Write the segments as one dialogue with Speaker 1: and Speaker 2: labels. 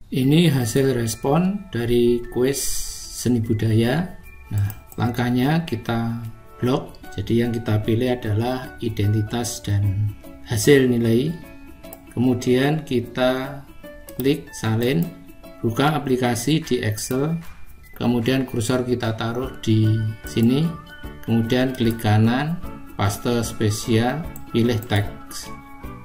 Speaker 1: Ini hasil respon dari kuis seni budaya. Nah, langkahnya kita blok. Jadi yang kita pilih adalah identitas dan hasil nilai. Kemudian kita klik salin, buka aplikasi di Excel. Kemudian kursor kita taruh di sini. Kemudian klik kanan, paste spesial, pilih teks.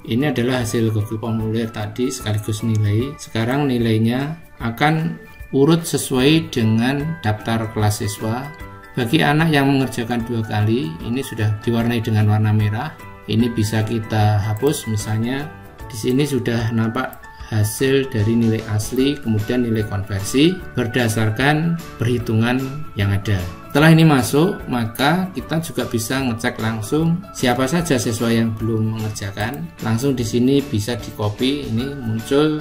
Speaker 1: Ini adalah hasil Google Formulir tadi sekaligus nilai. Sekarang nilainya akan urut sesuai dengan daftar kelas siswa. Bagi anak yang mengerjakan 2 kali, ini sudah diwarnai dengan warna merah. Ini bisa kita hapus, misalnya di sini sudah nampak hasil dari nilai asli, kemudian nilai konversi berdasarkan perhitungan yang ada. Setelah ini masuk, maka kita juga bisa ngecek langsung siapa saja siswa yang belum mengerjakan. Langsung di sini bisa di copy, ini muncul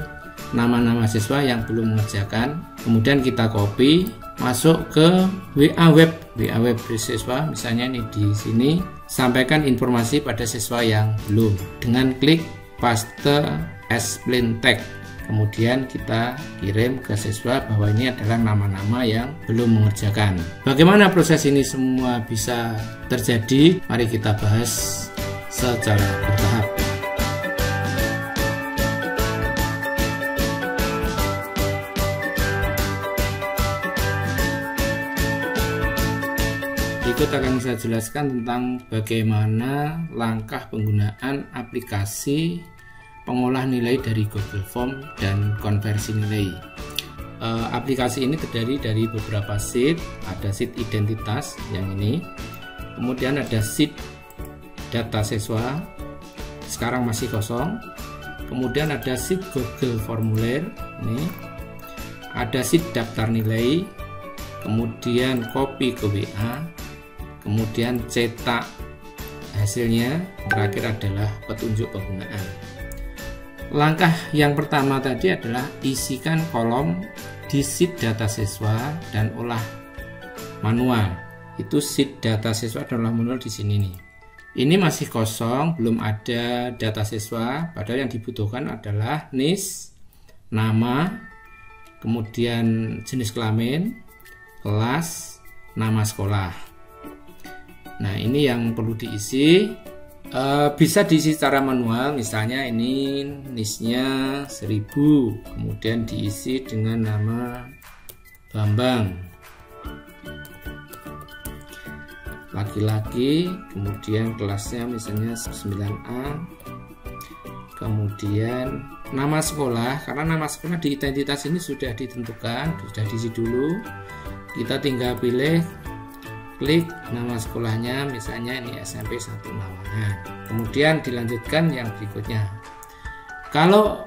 Speaker 1: nama-nama siswa yang belum mengerjakan. Kemudian kita copy, masuk ke WA web siswa, misalnya ini di sini, sampaikan informasi pada siswa yang belum dengan klik paste as plain text. Kemudian kita kirim ke siswa bahwa ini adalah nama-nama yang belum mengerjakan. Bagaimana proses ini semua bisa terjadi? Mari kita bahas secara bertahap. Berikut akan saya jelaskan tentang bagaimana langkah penggunaan aplikasi pengolah nilai dari Google Form dan konversi nilai. Aplikasi ini terdiri dari beberapa sheet. Ada sheet identitas yang ini, kemudian ada sheet data siswa, sekarang masih kosong. Kemudian ada sheet Google Formulir, ini ada sheet daftar nilai, kemudian copy ke WA, kemudian cetak hasilnya, terakhir adalah petunjuk penggunaan. Langkah yang pertama tadi adalah isikan kolom di sheet data siswa dan olah manual. Itu sheet data siswa dan olah manual di sini nih. Ini masih kosong, belum ada data siswa, padahal yang dibutuhkan adalah NIS, nama, kemudian jenis kelamin, kelas, nama sekolah. Nah, ini yang perlu diisi. Bisa diisi secara manual, misalnya ini NIS-nya 1000, kemudian diisi dengan nama Bambang, laki-laki, kemudian kelasnya misalnya 9A, kemudian nama sekolah, karena nama sekolah di identitas ini sudah ditentukan, sudah diisi dulu, kita tinggal pilih, klik nama sekolahnya, misalnya ini SMP 1 Lawangan. Kemudian dilanjutkan yang berikutnya. Kalau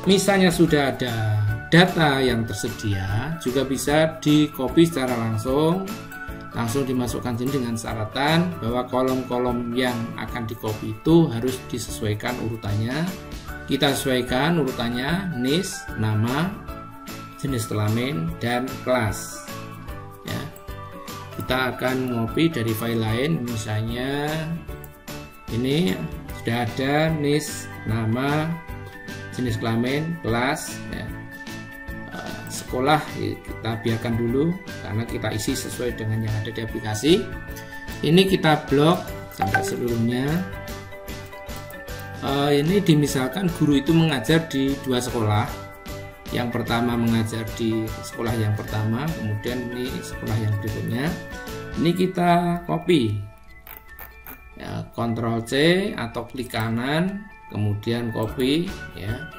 Speaker 1: misalnya sudah ada data yang tersedia, juga bisa di copy secara langsung dimasukkan sini dengan syaratan bahwa kolom-kolom yang akan di copy itu harus disesuaikan urutannya. Kita sesuaikan urutannya, NIS, nama, jenis kelamin, dan kelas. Ya. Kita akan ngopi dari file lain, misalnya ini sudah ada NIS, nama, jenis kelamin, kelas, ya. Sekolah kita biarkan dulu karena kita isi sesuai dengan yang ada di aplikasi. Ini kita blok sampai seluruhnya. Ini dimisalkan guru itu mengajar di 2 sekolah. Yang pertama mengajar di sekolah yang pertama, kemudian ini sekolah yang berikutnya. Ini kita copy, ya, Ctrl C atau klik kanan, kemudian copy, ya.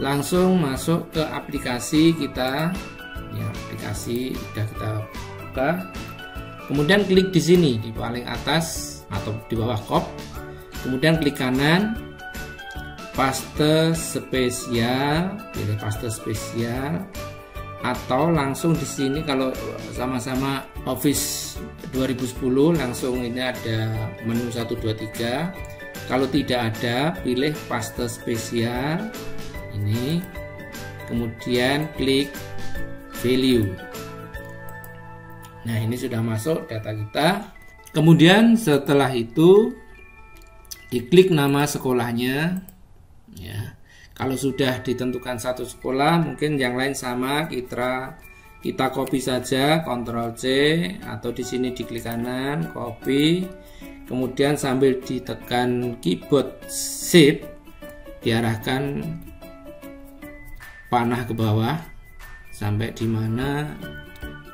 Speaker 1: Langsung masuk ke aplikasi kita, ya, aplikasi sudah kita buka. Kemudian klik di sini di paling atas atau di bawah copy, kemudian klik kanan, paste spesial, pilih paste spesial, atau langsung di sini kalau sama-sama Office 2010 langsung ini ada menu 1 2 3. Kalau tidak ada, pilih paste spesial ini, kemudian klik value. Nah, ini sudah masuk data kita. Kemudian setelah itu diklik nama sekolahnya, ya. Kalau sudah ditentukan satu sekolah, mungkin yang lain sama, kita copy saja, Ctrl C, atau di sini diklik kanan, copy, kemudian sambil ditekan keyboard Shift, diarahkan panah ke bawah sampai di mana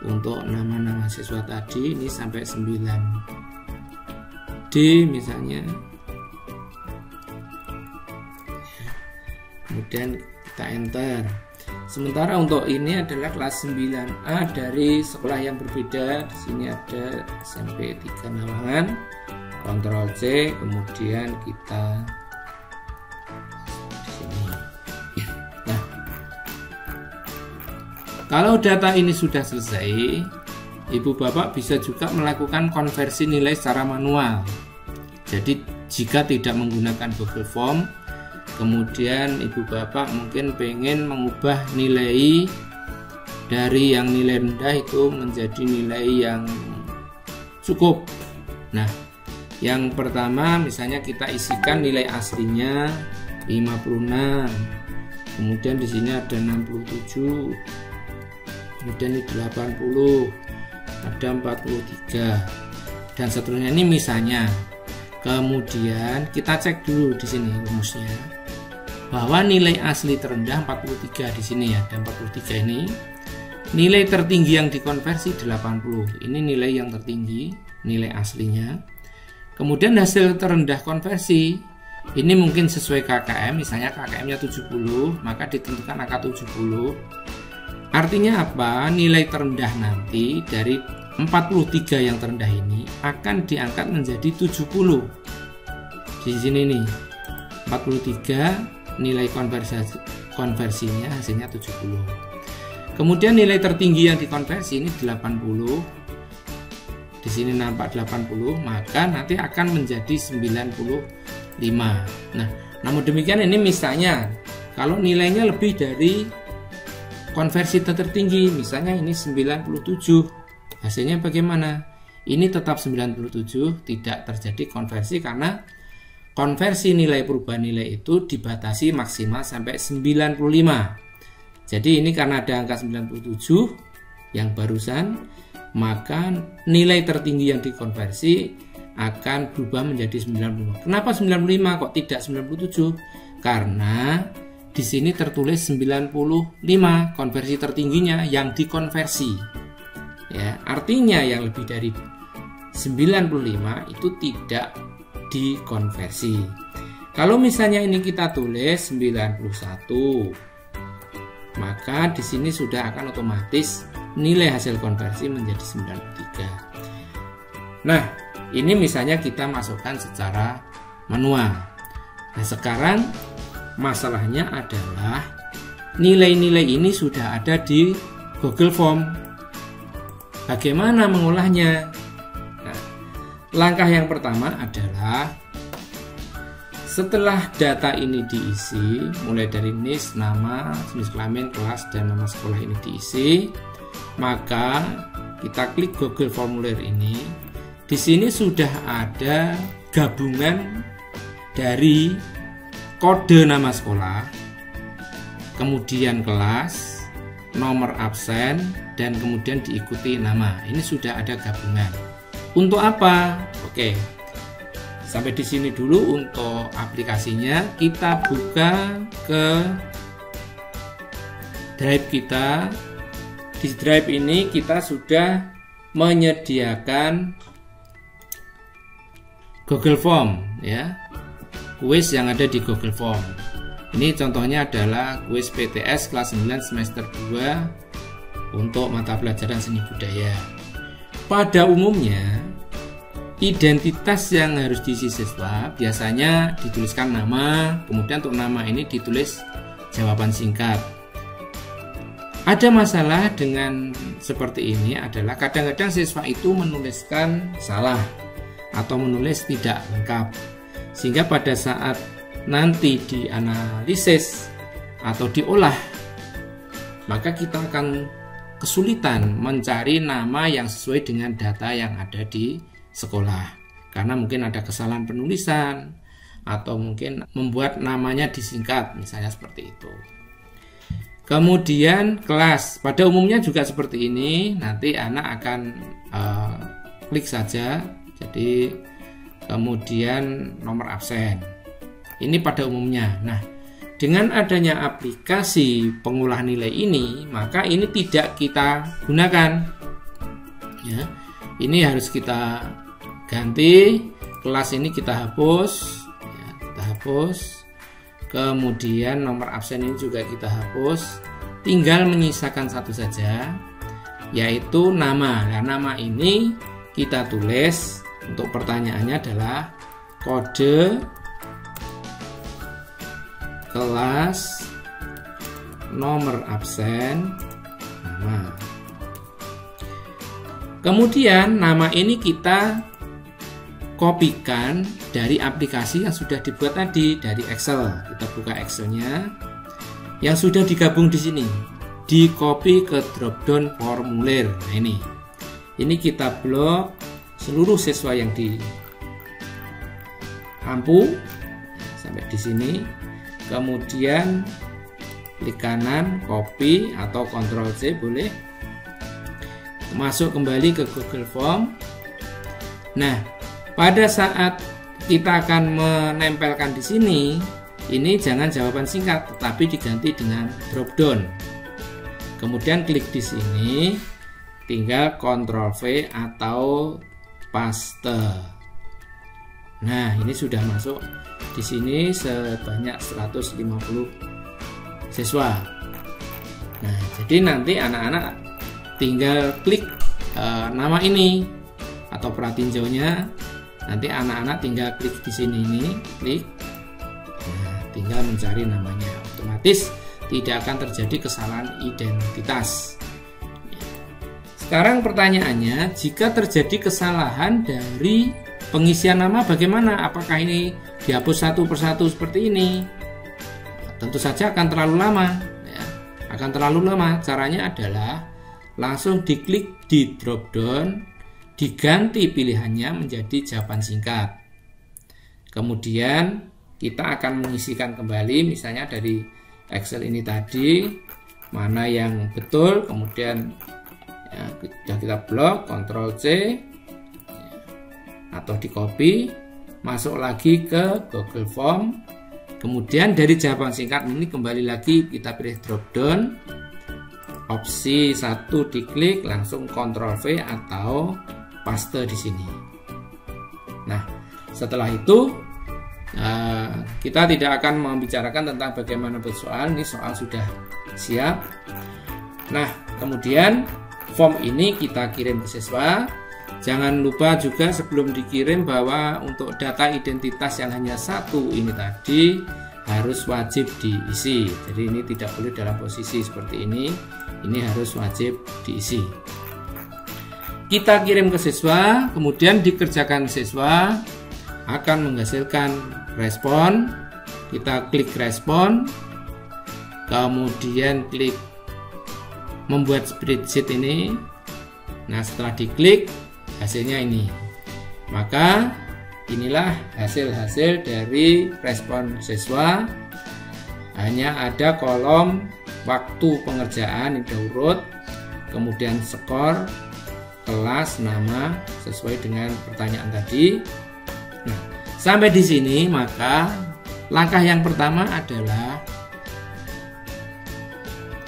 Speaker 1: untuk nama-nama siswa tadi, ini sampai 9D misalnya. Kemudian kita enter. Sementara untuk ini adalah kelas 9A dari sekolah yang berbeda. Di sini ada SMP 3 Nawangan. Ctrl C, kemudian kita di sini. Nah, kalau data ini sudah selesai, Ibu Bapak bisa juga melakukan konversi nilai secara manual. Jadi jika tidak menggunakan Google Form, kemudian Ibu Bapak mungkin pengen mengubah nilai dari yang nilai rendah itu menjadi nilai yang cukup. Nah, yang pertama misalnya kita isikan nilai aslinya 56, kemudian di sini ada 67, kemudian ini 80, ada 43, dan seterusnya. Ini misalnya. Kemudian kita cek dulu di sini rumusnya, bahwa nilai asli terendah 43 di sini ya, dan 43 ini nilai tertinggi yang dikonversi 80. Ini nilai yang tertinggi, nilai aslinya. Kemudian hasil terendah konversi ini mungkin sesuai KKM, misalnya KKM-nya 70, maka ditentukan angka 70. Artinya apa? Nilai terendah nanti dari 43 yang terendah ini akan diangkat menjadi 70. Di sini nih 43 nilai konversinya hasilnya 70. Kemudian nilai tertinggi yang dikonversi ini 80. Di sini nampak 80, maka nanti akan menjadi 95. Nah, namun demikian ini misalnya kalau nilainya lebih dari konversi tertinggi, misalnya ini 97. Hasilnya bagaimana? Ini tetap 97, tidak terjadi konversi karena konversi nilai perubahan nilai itu dibatasi maksimal sampai 95. Jadi ini karena ada angka 97 yang barusan, maka nilai tertinggi yang dikonversi akan berubah menjadi 95. Kenapa 95 kok tidak 97? Karena di sini tertulis 95, konversi tertingginya yang dikonversi. Ya, artinya yang lebih dari 95 itu tidak dikonversi. Kalau misalnya ini kita tulis 91, maka di sini sudah akan otomatis nilai hasil konversi menjadi 93. Nah, ini misalnya kita masukkan secara manual. Nah, sekarang masalahnya adalah nilai-nilai ini sudah ada di Google Form. Bagaimana mengolahnya? Nah, langkah yang pertama adalah setelah data ini diisi, mulai dari NIS, nama, jenis kelamin, kelas, dan nama sekolah ini diisi, maka kita klik Google Formulir ini. Di sini sudah ada gabungan dari kode nama sekolah, kemudian kelas, nomor absen, dan kemudian diikuti nama. Ini sudah ada gabungan. Untuk apa? Oke. Sampai di sini dulu untuk aplikasinya. Kita buka ke drive kita. Di drive ini kita sudah menyediakan Google Form ya. Kuis yang ada di Google Form. Ini contohnya adalah kuis PTS kelas 9 semester 2 untuk mata pelajaran seni budaya. Pada umumnya, identitas yang harus diisi siswa biasanya dituliskan nama, kemudian untuk nama ini ditulis jawaban singkat. Ada masalah dengan seperti ini adalah kadang-kadang siswa itu menuliskan salah atau menulis tidak lengkap, sehingga pada saat nanti dianalisis atau diolah, maka kita akan kesulitan mencari nama yang sesuai dengan data yang ada di sekolah, karena mungkin ada kesalahan penulisan atau mungkin membuat namanya disingkat, misalnya seperti itu. Kemudian kelas, pada umumnya juga seperti ini. Nanti anak akan klik saja, jadi kemudian nomor absen. Ini pada umumnya. Nah, dengan adanya aplikasi pengolah nilai ini, maka ini tidak kita gunakan. Ya, ini harus kita ganti. Kelas ini kita hapus, ya, kita hapus. Kemudian nomor absen ini juga kita hapus. Tinggal menyisakan satu saja, yaitu nama. Nah, nama ini kita tulis, untuk pertanyaannya adalah kode kelas nomor absen nama. Kemudian nama ini kita kopikan dari aplikasi yang sudah dibuat tadi, dari Excel. Kita buka Excelnya yang sudah digabung di sini, di copy ke dropdown formulir. Nah, ini kita blok seluruh siswa yang diampu sampai di sini. Kemudian klik kanan, copy atau Ctrl C boleh. Masuk kembali ke Google Form. Nah, pada saat kita akan menempelkan di sini, ini jangan jawaban singkat, tetapi diganti dengan drop down. Kemudian klik di sini, tinggal Ctrl V atau paste. Nah, ini sudah masuk di sini sebanyak 150 siswa. Nah, jadi nanti anak-anak tinggal klik nama ini atau pratinjaunya. Nanti anak-anak tinggal klik di sini, klik, nah, tinggal mencari namanya. Otomatis tidak akan terjadi kesalahan identitas. Sekarang pertanyaannya, jika terjadi kesalahan dari pengisian nama bagaimana? Apakah ini dihapus satu persatu seperti ini? Tentu saja akan terlalu lama, ya. Akan terlalu lama. Caranya adalah langsung diklik di drop down, diganti pilihannya menjadi jawaban singkat. Kemudian kita akan mengisikan kembali, misalnya dari Excel ini tadi, mana yang betul, kemudian ya, sudah kita blok, Ctrl C, atau di copy, masuk lagi ke Google Form. Kemudian dari jawaban singkat ini kembali lagi kita pilih drop down, opsi 1 diklik, langsung Ctrl V atau paste di sini. Nah, setelah itu kita tidak akan membicarakan tentang bagaimana buat soal. Ini soal sudah siap. Nah, kemudian form ini kita kirim ke siswa. Jangan lupa juga sebelum dikirim bahwa untuk data identitas yang hanya satu ini tadi harus wajib diisi. Jadi ini tidak boleh dalam posisi seperti ini. Ini harus wajib diisi. Kita kirim ke siswa, kemudian dikerjakan siswa, akan menghasilkan respon. Kita klik respon, kemudian klik membuat spreadsheet ini. Nah, setelah diklik, hasilnya ini. Maka inilah hasil-hasil dari respon siswa. Hanya ada kolom waktu pengerjaan ini urut, kemudian skor, kelas, nama sesuai dengan pertanyaan tadi. Nah, sampai di sini maka langkah yang pertama adalah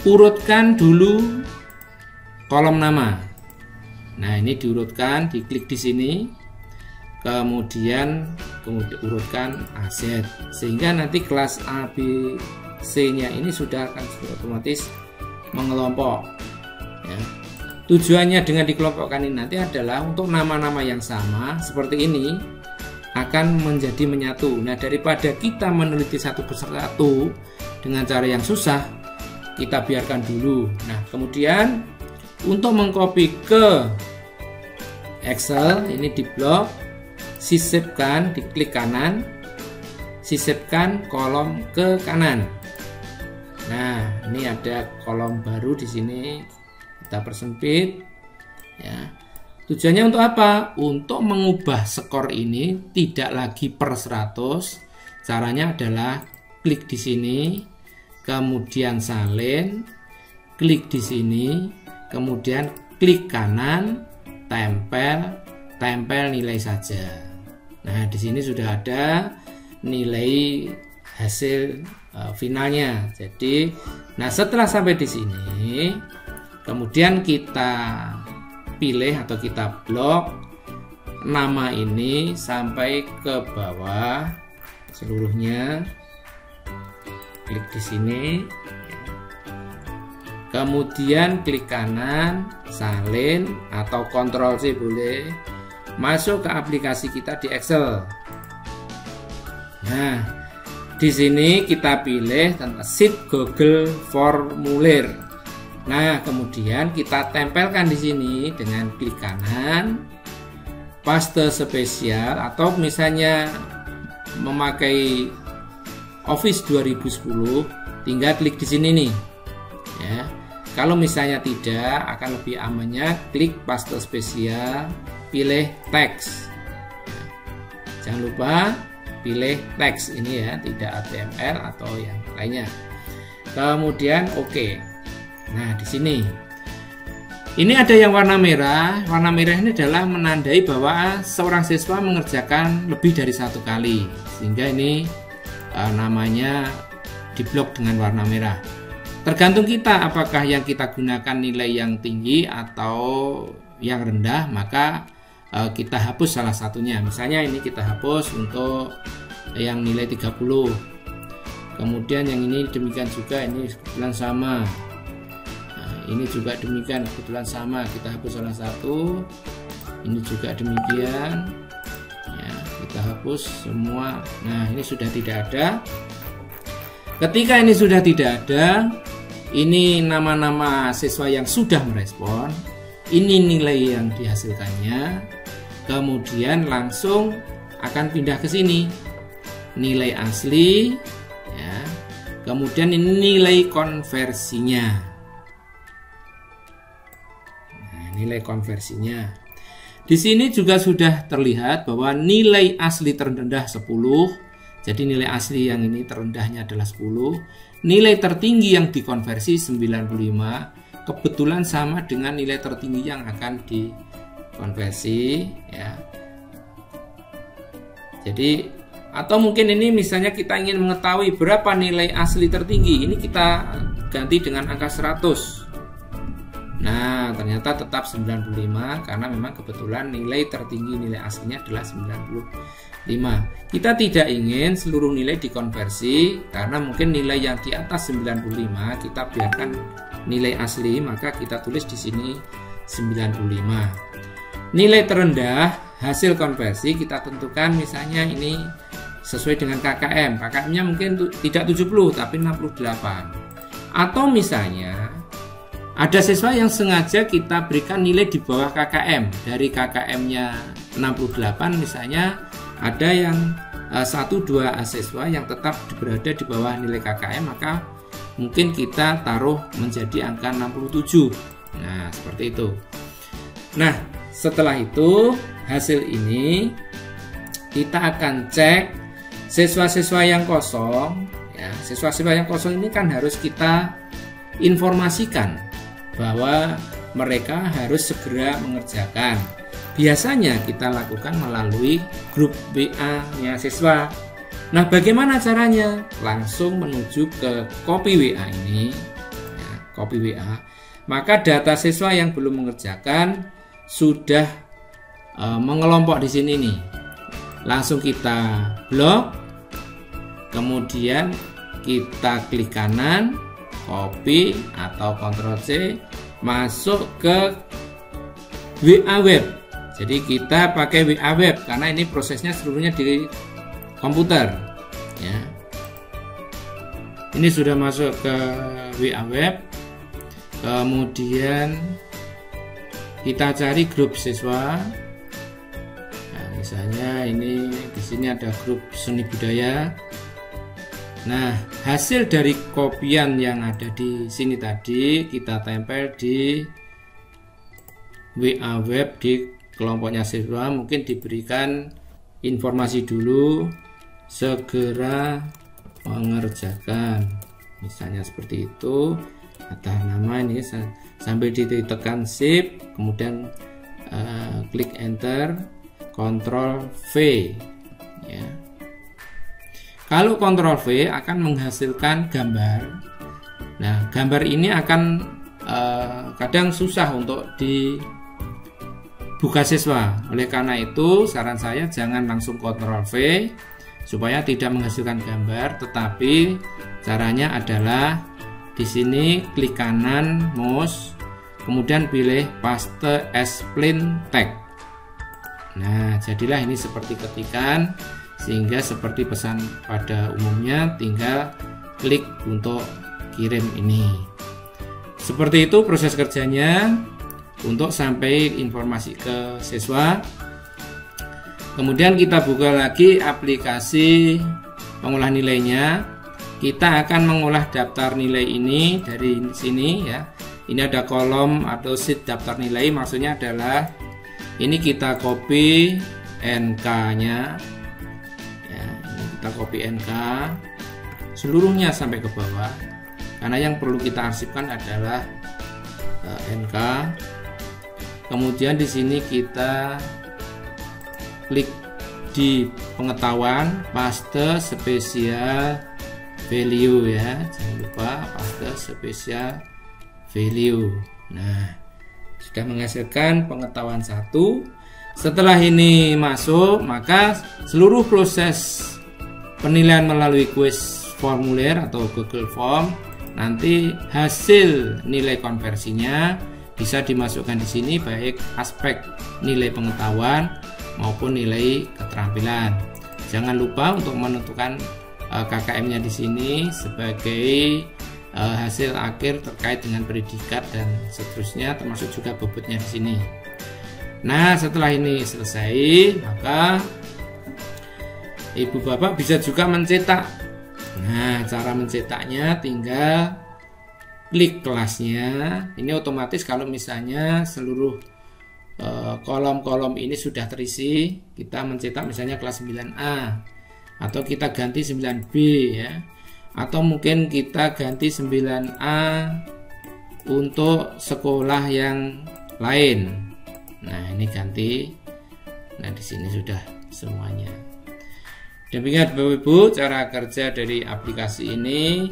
Speaker 1: urutkan dulu kolom nama. Nah, ini diurutkan, diklik di sini. Kemudian urutkan aset sehingga nanti kelas A, B, C-nya ini sudah akan otomatis mengelompok. Ya. Tujuannya dengan dikelompokkan ini nanti adalah untuk nama-nama yang sama seperti ini akan menjadi menyatu. Nah, daripada kita meneliti satu persatu dengan cara yang susah, kita biarkan dulu. Nah, kemudian untuk mengcopy ke Excel ini di blok, sisipkan, diklik kanan, sisipkan kolom ke kanan. Nah, ini ada kolom baru di sini. Kita persempit ya. Tujuannya untuk apa? Untuk mengubah skor ini tidak lagi per 100, Caranya adalah klik di sini, kemudian salin, klik di sini, kemudian klik kanan, tempel nilai saja. Nah, di sini sudah ada nilai hasil finalnya. Jadi, nah setelah sampai di sini, kemudian kita pilih atau kita blok nama ini sampai ke bawah seluruhnya. Klik di sini. Kemudian klik kanan, salin atau Ctrl C boleh. Masuk ke aplikasi kita di Excel. Nah, di sini kita pilih tentang sheet Google formulir. Nah, kemudian kita tempelkan di sini dengan klik kanan, paste spesial, atau misalnya memakai Office 2010, tinggal klik di sini nih. Ya. Kalau misalnya tidak, akan lebih amannya klik paste spesial, pilih teks. Jangan lupa pilih teks ini ya, tidak HTML atau yang lainnya. Kemudian oke. Nah, di sini ini ada yang warna merah. Warna merah ini adalah menandai bahwa seorang siswa mengerjakan lebih dari satu kali, sehingga ini namanya diblok dengan warna merah. Tergantung kita apakah yang kita gunakan nilai yang tinggi atau yang rendah, maka kita hapus salah satunya. Misalnya ini kita hapus untuk yang nilai 30. Kemudian yang ini demikian juga, ini kebetulan sama. Nah, ini juga demikian kebetulan sama, kita hapus salah satu. Ini juga demikian. Ya, kita hapus semua. Nah, ini sudah tidak ada. Ketika ini sudah tidak ada, ini nama-nama siswa yang sudah merespon, ini nilai yang dihasilkannya, kemudian langsung akan pindah ke sini, nilai asli, ya. Kemudian ini nilai konversinya. Nah, nilai konversinya. Di sini juga sudah terlihat bahwa nilai asli terendah 10. Jadi nilai asli yang ini terendahnya adalah 10. Nilai tertinggi yang dikonversi 95. Kebetulan sama dengan nilai tertinggi yang akan dikonversi ya. Jadi atau mungkin ini misalnya kita ingin mengetahui berapa nilai asli tertinggi, ini kita ganti dengan angka 100. Nah, ternyata tetap 95 karena memang kebetulan nilai tertinggi nilai aslinya adalah 95. Kita tidak ingin seluruh nilai dikonversi karena mungkin nilai yang di atas 95 kita biarkan nilai asli, maka kita tulis di sini 95. Nilai terendah hasil konversi kita tentukan misalnya ini sesuai dengan KKM. KKM-nya mungkin tidak 70 tapi 68. Atau misalnya ada siswa yang sengaja kita berikan nilai di bawah KKM. Dari KKM-nya 68 misalnya ada yang 1-2 siswa yang tetap berada di bawah nilai KKM, maka mungkin kita taruh menjadi angka 67. Nah, seperti itu. Nah, setelah itu hasil ini kita akan cek siswa-siswa yang kosong ya. Siswa-siswa yang kosong ini kan harus kita informasikan bahwa mereka harus segera mengerjakan. Biasanya kita lakukan melalui grup WA-nya siswa. Nah, bagaimana caranya? Langsung menuju ke copy WA ini, ya, copy WA. Maka data siswa yang belum mengerjakan sudah mengelompok di sini nih. Langsung kita blok, kemudian kita klik kanan, copy atau Ctrl C, masuk ke WA web. Jadi kita pakai WA web karena ini prosesnya seluruhnya di komputer ya. Ini sudah masuk ke WA web. Kemudian kita cari grup siswa. Nah, misalnya ini di sini ada grup seni budaya. Nah, hasil dari kopian yang ada di sini tadi kita tempel di WA web di kelompoknya siswa. Mungkin diberikan informasi dulu segera mengerjakan, misalnya seperti itu. Atau nama ini sambil ditekan shift, kemudian klik enter, Ctrl V ya. Kalau Ctrl V akan menghasilkan gambar. Nah, gambar ini akan kadang susah untuk dibuka siswa. Oleh karena itu, saran saya jangan langsung Ctrl V supaya tidak menghasilkan gambar, tetapi caranya adalah di sini klik kanan mouse, kemudian pilih paste as plain text. Nah, jadilah ini seperti ketikan, sehingga seperti pesan pada umumnya, tinggal klik untuk kirim ini. Seperti itu proses kerjanya untuk sampai informasi ke siswa. Kemudian kita buka lagi aplikasi pengolah nilainya. Kita akan mengolah daftar nilai ini dari sini ya. Ini ada kolom atau sheet daftar nilai, maksudnya adalah ini kita copy NK-nya ya, ini kita copy NK seluruhnya sampai ke bawah, karena yang perlu kita arsipkan adalah NK. Kemudian di sini kita klik di pengetahuan, paste spesial value ya, jangan lupa paste spesial value. Nah, sudah menghasilkan pengetahuan 1. Setelah ini masuk, maka seluruh proses penilaian melalui kuis formulir atau Google Form, nanti hasil nilai konversinya bisa dimasukkan di sini, baik aspek nilai pengetahuan maupun nilai keterampilan. Jangan lupa untuk menentukan KKM-nya di sini sebagai hasil akhir terkait dengan predikat dan seterusnya, termasuk juga bobotnya di sini. Nah, setelah ini selesai, maka ibu bapak bisa juga mencetak. Nah, cara mencetaknya tinggal klik kelasnya. Ini otomatis kalau misalnya seluruh kolom-kolom ini sudah terisi, kita mencetak misalnya kelas 9A, atau kita ganti 9B ya, atau mungkin kita ganti 9A untuk sekolah yang lain. Nah, ini ganti. Nah, di sini sudah semuanya. Demikian Bapak Ibu cara kerja dari aplikasi ini.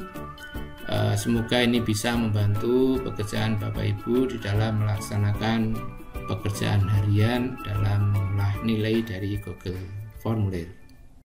Speaker 1: Semoga ini bisa membantu pekerjaan Bapak Ibu di dalam melaksanakan pekerjaan harian dalam mengolah nilai dari Google Formulir.